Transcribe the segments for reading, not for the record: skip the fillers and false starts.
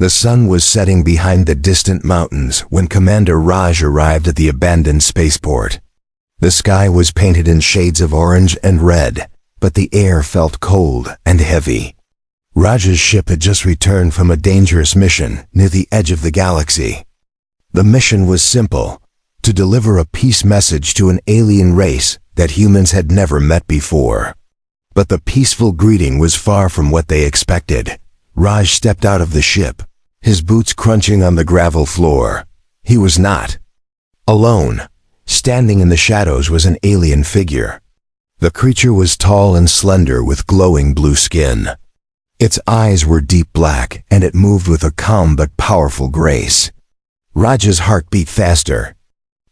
The sun was setting behind the distant mountains when Commander Raj arrived at the abandoned spaceport. The sky was painted in shades of orange and red, but the air felt cold and heavy. Raj's ship had just returned from a dangerous mission near the edge of the galaxy. The mission was simple: to deliver a peace message to an alien race that humans had never met before. But the peaceful greeting was far from what they expected. Raj stepped out of the ship, his boots crunching on the gravel floor. He was not alone. Standing in the shadows was an alien figure. The creature was tall and slender with glowing blue skin. Its eyes were deep black, and it moved with a calm but powerful grace. Raj's heart beat faster.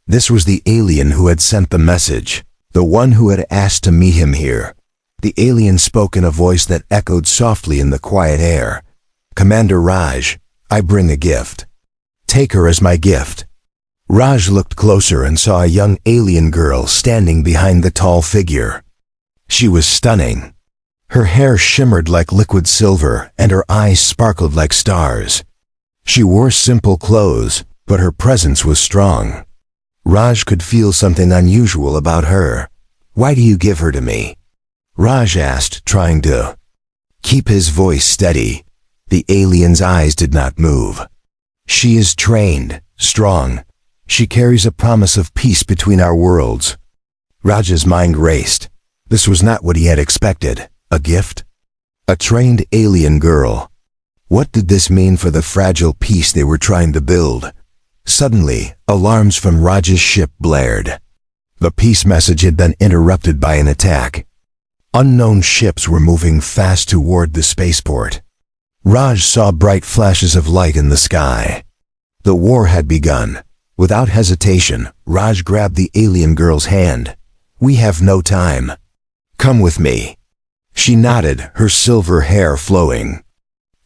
This was the alien who had sent the message, the one who had asked to meet him here. The alien spoke in a voice that echoed softly in the quiet air. "Commander Raj, I bring a gift. Take her as my gift." Raj looked closer and saw a young alien girl standing behind the tall figure. She was stunning. Her hair shimmered like liquid silver, and her eyes sparkled like stars. She wore simple clothes, but her presence was strong. Raj could feel something unusual about her. "Why do you give her to me?" Raj asked, trying to keep his voice steady. The alien's eyes did not move. "She is trained, strong. She carries a promise of peace between our worlds." Raj's mind raced. This was not what he had expected. A gift? A trained alien girl. What did this mean for the fragile peace they were trying to build? Suddenly, alarms from Raj's ship blared. The peace message had been interrupted by an attack. Unknown ships were moving fast toward the spaceport. Raj saw bright flashes of light in the sky. The war had begun. Without hesitation, Raj grabbed the alien girl's hand. "We have no time. Come with me." She nodded, her silver hair flowing.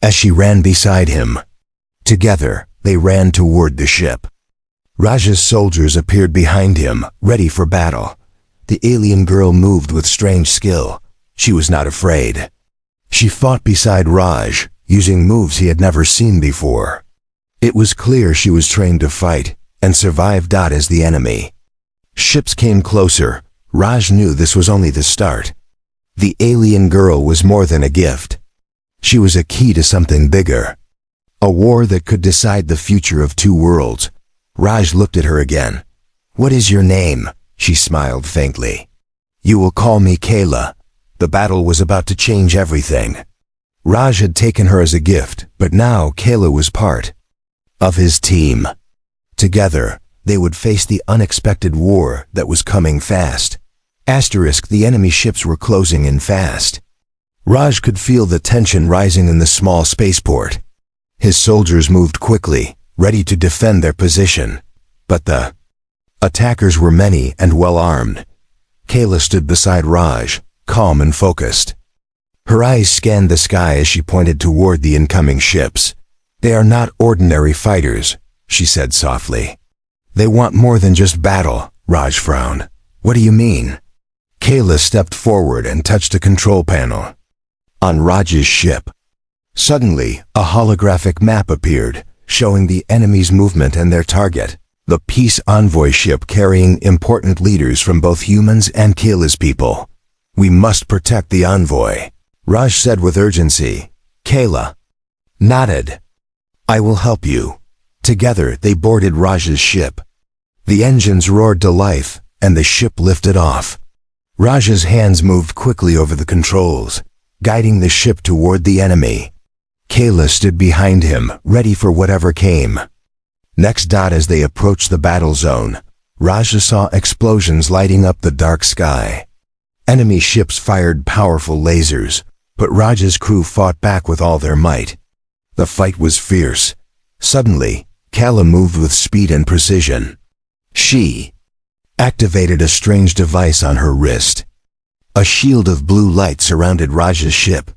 As she ran beside him, together, they ran toward the ship. Raj's soldiers appeared behind him, ready for battle. The alien girl moved with strange skill. She was not afraid. She fought beside Raj, using moves he had never seen before. It was clear she was trained to fight and survive as the enemy. Ships came closer. Raj knew this was only the start. The alien girl was more than a gift. She was a key to something bigger. A war that could decide the future of two worlds. Raj looked at her again. "What is your name?" She smiled faintly. "You will call me Kaela." The battle was about to change everything. Raj had taken her as a gift, but now Kaela was part of his team. Together, they would face the unexpected war that was coming fast. The enemy ships were closing in fast. Raj could feel the tension rising in the small spaceport. His soldiers moved quickly, ready to defend their position. But the attackers were many and well-armed. Kaela stood beside Raj, calm and focused. Her eyes scanned the sky as she pointed toward the incoming ships. "They are not ordinary fighters," she said softly. "They want more than just battle." Raj frowned. "What do you mean?" Kaela stepped forward and touched a control panel on Raj's ship. Suddenly, a holographic map appeared, showing the enemy's movement and their target. The peace envoy ship carrying important leaders from both humans and Kaela's people. "We must protect the envoy," Raj said with urgency. Kaela nodded. "I will help you." Together, they boarded Raj's ship. The engines roared to life, and the ship lifted off. Raj's hands moved quickly over the controls, guiding the ship toward the enemy. Kaela stood behind him, ready for whatever came. Next, as they approached the battle zone, Raj saw explosions lighting up the dark sky. Enemy ships fired powerful lasers, but Raj's crew fought back with all their might. The fight was fierce. Suddenly, Kaela moved with speed and precision. She activated a strange device on her wrist. A shield of blue light surrounded Raj's ship,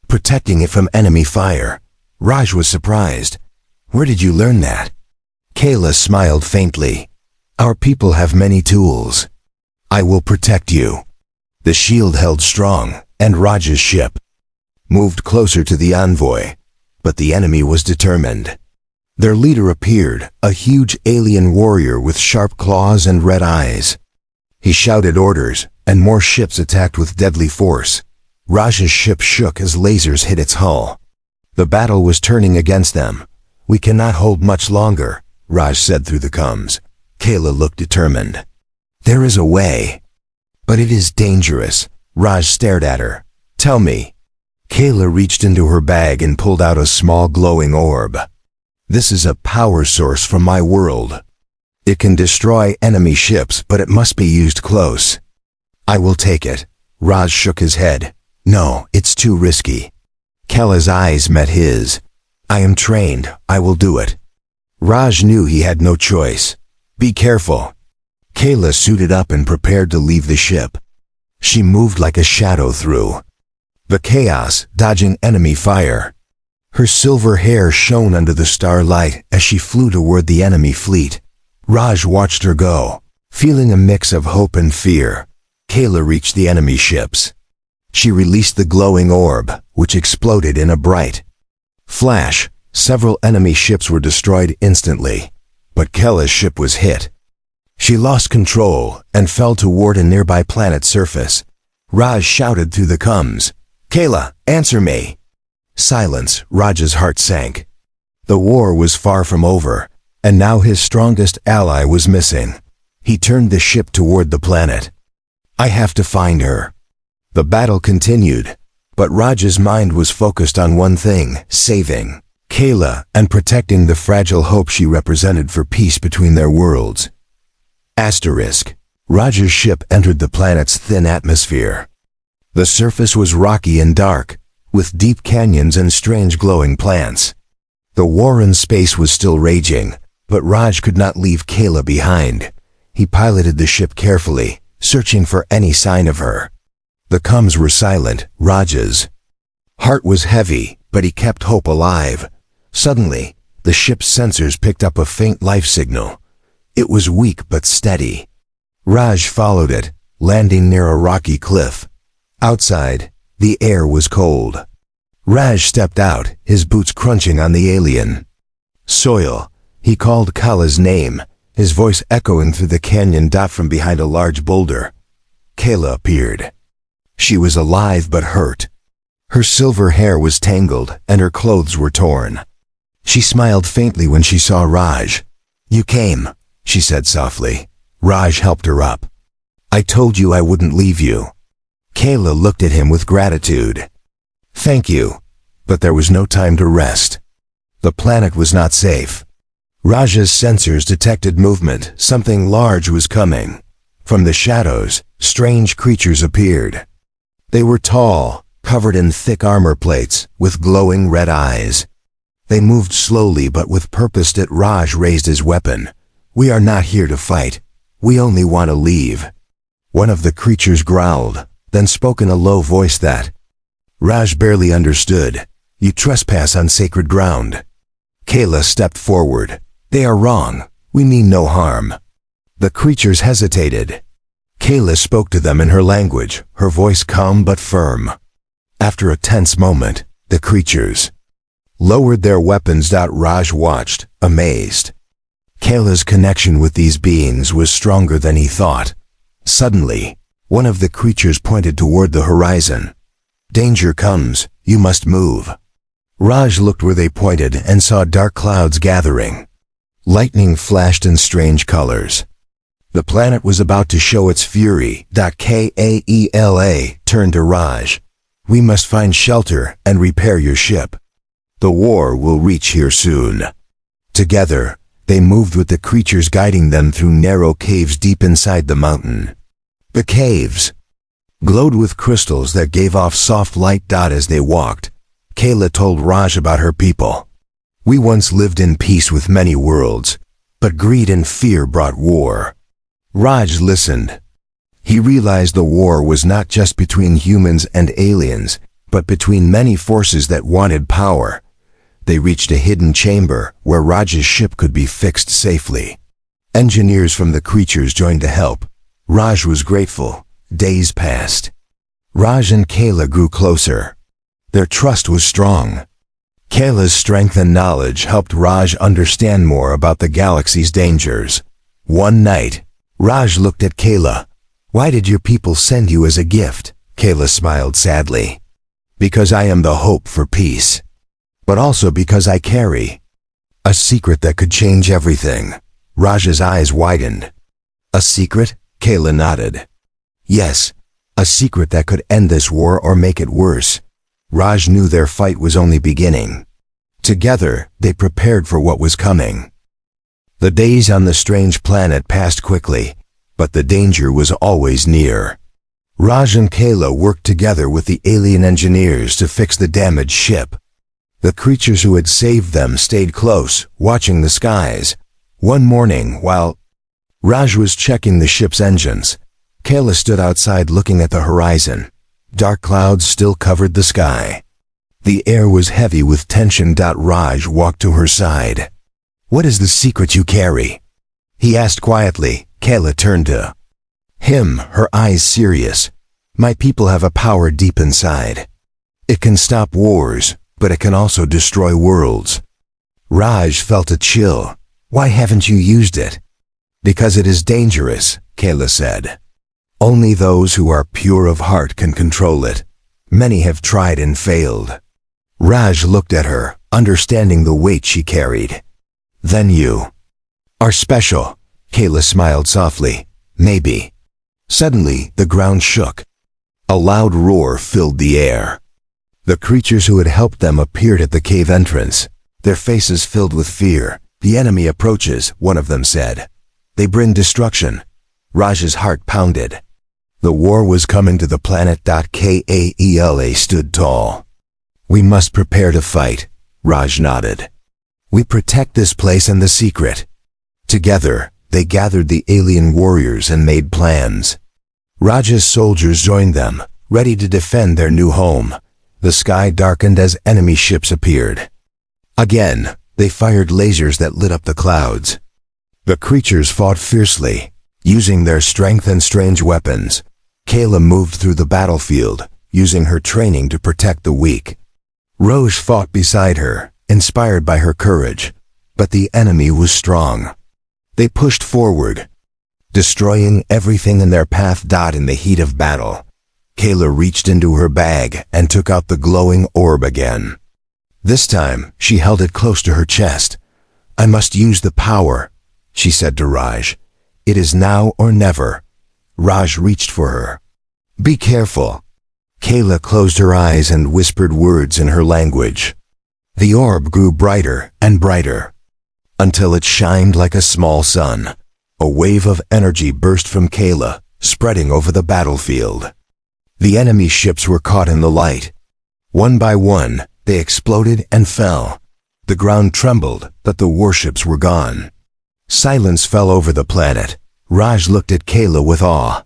protecting it from enemy fire. Raj was surprised. "Where did you learn that?" Kaela smiled faintly. "Our people have many tools. I will protect you." The shield held strong, and Raj's ship moved closer to the envoy. but the enemy was determined. Their leader appeared, a huge alien warrior with sharp claws and red eyes. He shouted orders, and more ships attacked with deadly force. Raj's ship shook as lasers hit its hull. The battle was turning against them. "We cannot hold much longer," Raj said through the comms. Kaela looked determined. "There is a way." "But it is dangerous." Raj stared at her. "Tell me." Kaela reached into her bag and pulled out a small glowing orb. "This is a power source from my world. It can destroy enemy ships, but it must be used close." "I will take it." Raj shook his head. "No, it's too risky." Kaela's eyes met his. "I am trained. I will do it." Raj knew he had no choice. "Be careful." Kaela suited up and prepared to leave the ship. She moved like a shadow through the chaos, dodging enemy fire. Her silver hair shone under the starlight as she flew toward the enemy fleet. Raj watched her go, feeling a mix of hope and fear. Kaela reached the enemy ships. She released the glowing orb, which exploded in a bright flash. Several enemy ships were destroyed instantly, but Kaela's ship was hit. She lost control and fell toward a nearby planet's surface. Raj shouted through the comms, "Kaela, answer me." Silence. Raj's heart sank. The war was far from over, and now his strongest ally was missing. He turned the ship toward the planet. "I have to find her." The battle continued, but Raj's mind was focused on one thing: saving Kaela and protecting the fragile hope she represented for peace between their worlds. Asterisk. Raj's ship entered the planet's thin atmosphere. The surface was rocky and dark, with deep canyons and strange glowing plants. The war in space was still raging, but Raj could not leave Kaela behind. He piloted the ship carefully, searching for any sign of her. The comms were silent. Raj's heart was heavy, but he kept hope alive. Suddenly, the ship's sensors picked up a faint life signal. It was weak but steady. Raj followed it, landing near a rocky cliff. Outside, the air was cold. Raj stepped out, his boots crunching on the alien soil. He called Kaela's name, his voice echoing through the canyon from behind a large boulder. Kaela appeared. She was alive but hurt. Her silver hair was tangled, and her clothes were torn. She smiled faintly when she saw Raj. "You came," she said softly. Raj helped her up. "I told you I wouldn't leave you." Kaela looked at him with gratitude. "Thank you." But there was no time to rest. The planet was not safe. Raj's sensors detected movement. Something large was coming. From the shadows, strange creatures appeared. They were tall, covered in thick armor plates, with glowing red eyes. They moved slowly but with purpose. Raj raised his weapon. "We are not here to fight. We only want to leave." One of the creatures growled, then spoke in a low voice that Raj barely understood. "You trespass on sacred ground." Kaela stepped forward. "They are wrong. We mean no harm." The creatures hesitated. Kaela spoke to them in her language, her voice calm but firm. After a tense moment, the creatures lowered their weapons. Raj watched, amazed. Kaela's connection with these beings was stronger than he thought. Suddenly, one of the creatures pointed toward the horizon. "Danger comes. You must move." Raj looked where they pointed and saw dark clouds gathering. Lightning flashed in strange colors. The planet was about to show its fury. Kaela turned to Raj. "We must find shelter and repair your ship. The war will reach here soon." Together, they moved with the creatures guiding them through narrow caves deep inside the mountain. The caves glowed with crystals that gave off soft light. As they walked, Kaela told Raj about her people. "We once lived in peace with many worlds, but greed and fear brought war." Raj listened. He realized the war was not just between humans and aliens, but between many forces that wanted power. They reached a hidden chamber where Raj's ship could be fixed safely. Engineers from the creatures joined to help. Raj was grateful. Days passed. Raj and Kaela grew closer. Their trust was strong. Kaela's strength and knowledge helped Raj understand more about the galaxy's dangers. One night, Raj looked at Kaela. "Why did your people send you as a gift?" Kaela smiled sadly. "Because I am the hope for peace. But also because I carry a secret that could change everything." Raj's eyes widened. "A secret?" Kaela nodded. "Yes, a secret that could end this war or make it worse." Raj knew their fight was only beginning. Together, they prepared for what was coming. The days on the strange planet passed quickly, but the danger was always near. Raj and Kaela worked together with the alien engineers to fix the damaged ship. The creatures who had saved them stayed close, watching the skies. One morning, while Raj was checking the ship's engines, Kaela stood outside looking at the horizon. Dark clouds still covered the sky. The air was heavy with tension. Raj walked to her side. "What is the secret you carry?" he asked quietly. Kaela turned to him, her eyes serious. "My people have a power deep inside. It can stop wars, but it can also destroy worlds." Raj felt a chill. "Why haven't you used it?" "Because it is dangerous," Kaela said. "Only those who are pure of heart can control it. Many have tried and failed." Raj looked at her, understanding the weight she carried. "Then you are special," Kaela smiled softly. "Maybe." Suddenly, the ground shook. A loud roar filled the air. The creatures who had helped them appeared at the cave entrance, their faces filled with fear. "The enemy approaches," one of them said. "They bring destruction." Raj's heart pounded. The war was coming to the planet. Kaela stood tall. "We must prepare to fight," Raj nodded. "We protect this place and the secret." Together, they gathered the alien warriors and made plans. Raj's soldiers joined them, ready to defend their new home. The sky darkened as enemy ships appeared. Again, they fired lasers that lit up the clouds. The creatures fought fiercely, using their strength and strange weapons. Kaela moved through the battlefield, using her training to protect the weak. Raj fought beside her, inspired by her courage, but the enemy was strong. They pushed forward, destroying everything in their path. In the heat of battle, Kaela reached into her bag and took out the glowing orb again. This time, she held it close to her chest. "I must use the power," she said to Raj. "It is now or never." Raj reached for her. "Be careful." Kaela closed her eyes and whispered words in her language. The orb grew brighter and brighter, until it shined like a small sun. A wave of energy burst from Kaela, spreading over the battlefield. The enemy ships were caught in the light. One by one, they exploded and fell. The ground trembled, but the warships were gone. Silence fell over the planet. Raj looked at Kaela with awe.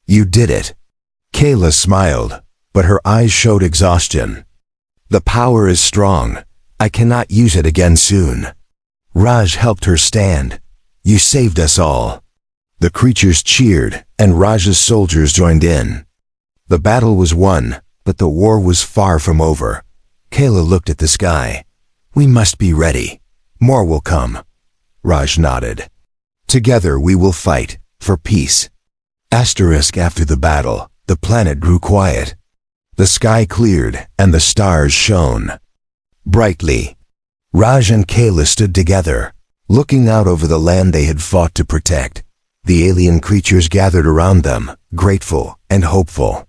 "You did it." Kaela smiled, but her eyes showed exhaustion. "The power is strong. I cannot use it again soon." Raj helped her stand. "You saved us all." The creatures cheered, and Raj's soldiers joined in. The battle was won, but the war was far from over. Kaela looked at the sky. "We must be ready. More will come." Raj nodded. "Together we will fight, for peace." After the battle, the planet grew quiet. The sky cleared, and the stars shone brightly. Raj and Kaela stood together, looking out over the land they had fought to protect. The alien creatures gathered around them, grateful and hopeful.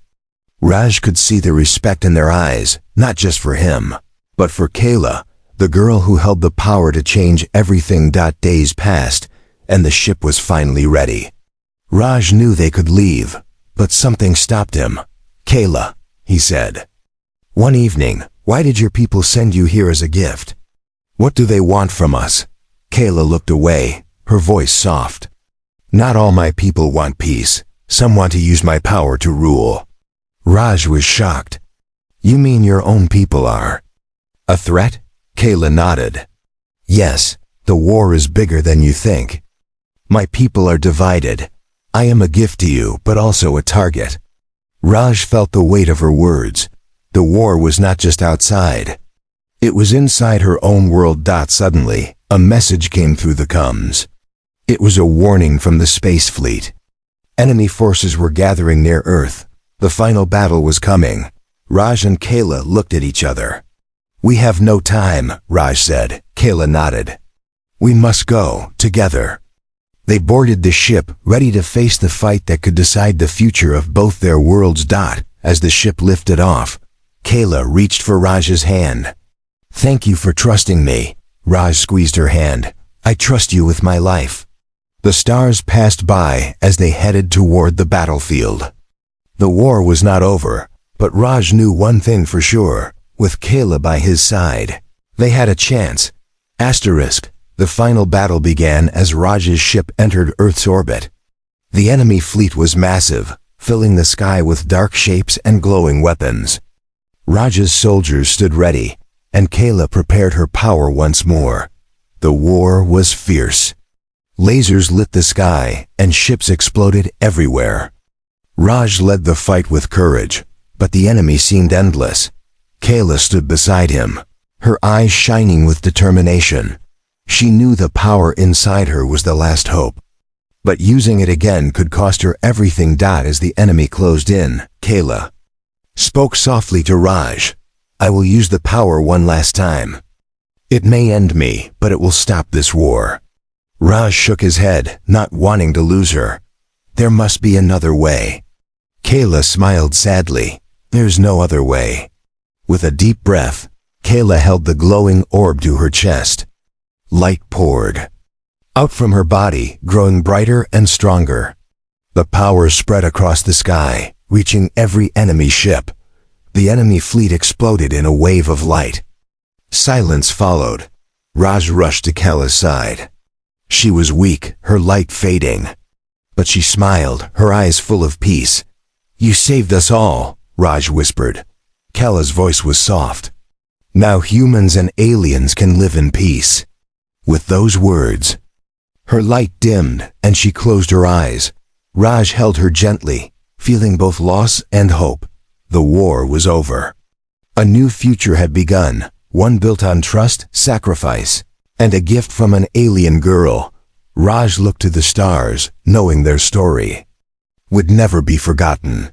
Raj could see the respect in their eyes, not just for him, but for Kaela, the girl who held the power to change everything. Days passed, and the ship was finally ready. Raj knew they could leave, but something stopped him. "Kaela," he said. "One evening, why did your people send you here as a gift? What do they want from us?" Kaela looked away, her voice soft. "Not all my people want peace. Some want to use my power to rule." Raj was shocked. "You mean your own people are a threat?" Kaela nodded. "Yes, the war is bigger than you think. My people are divided. I am a gift to you, but also a target." Raj felt the weight of her words. The war was not just outside. It was inside her own world. Suddenly, a message came through the comms. It was a warning from the space fleet. Enemy forces were gathering near Earth. The final battle was coming. Raj and Kaela looked at each other. "We have no time," Raj said. Kaela nodded. "We must go, together." They boarded the ship, ready to face the fight that could decide the future of both their worlds. As the ship lifted off, Kaela reached for Raj's hand. "Thank you for trusting me." Raj squeezed her hand. "I trust you with my life." The stars passed by as they headed toward the battlefield. The war was not over, but Raj knew one thing for sure. With Kaela by his side, they had a chance. The final battle began as Raj's ship entered Earth's orbit. The enemy fleet was massive, filling the sky with dark shapes and glowing weapons. Raj's soldiers stood ready, and Kaela prepared her power once more. The war was fierce. Lasers lit the sky, and ships exploded everywhere. Raj led the fight with courage, but the enemy seemed endless. Kaela stood beside him, her eyes shining with determination. She knew the power inside her was the last hope. But using it again could cost her everything. As the enemy closed in, Kaela spoke softly to Raj. "I will use the power one last time. It may end me, but it will stop this war." Raj shook his head, not wanting to lose her. "There must be another way." Kaela smiled sadly. "There's no other way." With a deep breath, Kaela held the glowing orb to her chest. Light poured out from her body, growing brighter and stronger. The power spread across the sky, reaching every enemy ship. The enemy fleet exploded in a wave of light. Silence followed. Raj rushed to Kaela's side. She was weak, her light fading. But she smiled, her eyes full of peace. "You saved us all," Raj whispered. Kaela's voice was soft. "Now humans and aliens can live in peace." With those words, her light dimmed and she closed her eyes. Raj held her gently, feeling both loss and hope. The war was over. A new future had begun, one built on trust, sacrifice, and a gift from an alien girl. Raj looked to the stars, knowing their story would never be forgotten.